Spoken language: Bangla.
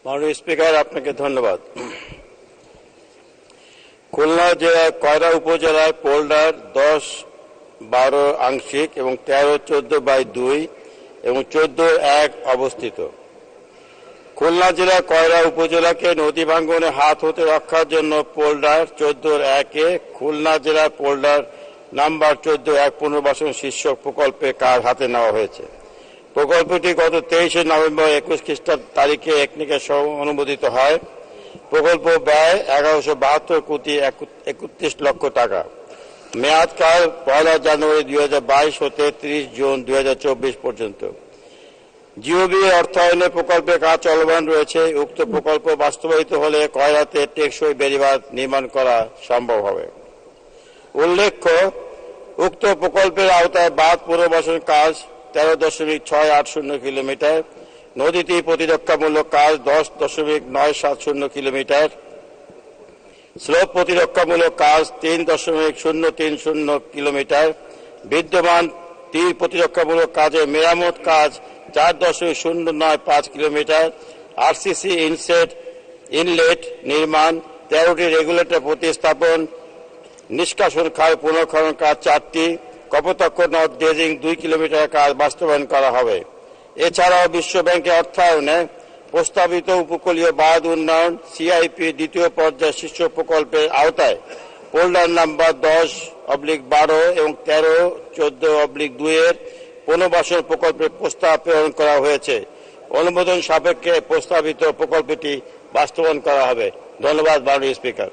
মাননীয় স্পিকার, আপনাকে ধন্যবাদ। খুলনা জেলার কয়রা উপজেলার পোল্ডার 10-12 আংশিক এবং 13-14/2 এবং 14-1 অবস্থিত। খুলনা জেলার কয়রা উপজেলাকে নদী ভাঙ্গনে হাত হতে রক্ষার জন্য পোল্ডার 14-1-এ খুলনা জেলার পোল্ডার নাম্বার 14-1 পুনর্বাসন শীর্ষক প্রকল্পে কাজ হাতে নেওয়া হয়েছে। প্রকল্পটি গত 23শে নভেম্বর 21 খ্রিস্টাব্দ তারিখে একনিকের সহ অনুমোদিত হয়। প্রকল্প ব্যয় 1172 কোটি 31 লক্ষ টাকা। মেয়াদকাল 1 জানুয়ারি 2022 হতে 30 জুন 2024 পর্যন্ত। জিওবি অর্থায়নে প্রকল্পের কাজ চলমান রয়েছে। উক্ত প্রকল্প বাস্তবায়িত হলে কয়রাতে টেকসই বেড়িবাঁধ নির্মাণ করা সম্ভব হবে। উল্লেখ্য, উক্ত প্রকল্পের আওতায় বাঁধ পুনর্বাসন কাজ 13.680 কিলোমিটার, নদীটি প্রতিরক্ষামূলক কাজ 10.970 কিলোমিটার, স্লোপ প্রতিরক্ষামূলক কাজ 3.030 কিলোমিটার, বিদ্যমান তীর প্রতিরক্ষামূলক কাজের মেরামত কাজ 4.095 কিলোমিটার, আরসিসি ইনলেট নির্মাণ, 13টি রেগুলেটর প্রতিস্থাপন, নিষ্কাশন খাল পুনর্খনন কাজ 4টি, কপোতাক্ষ নদ ড্রেজিং 2 কিলোমিটার কাজ বাস্তবায়ন করা হবে। এছাড়াও বিশ্ব ব্যাংকের অর্থায়নে প্রস্তাবিত উপকূলীয় বাঁধ উন্নয়ন সিআইপি দ্বিতীয় পর্যায় শীর্ষ প্রকল্পের আওতায় পোল্ডার নাম্বার 10/12 এবং 13-14/2 এর পুনর্বাসন প্রকল্পের প্রস্তাব প্রেরণ করা হয়েছে। অনুমোদন সাপেক্ষে প্রস্তাবিত প্রকল্পটি বাস্তবায়ন করা হবে। ধন্যবাদ মাননীয় স্পিকার।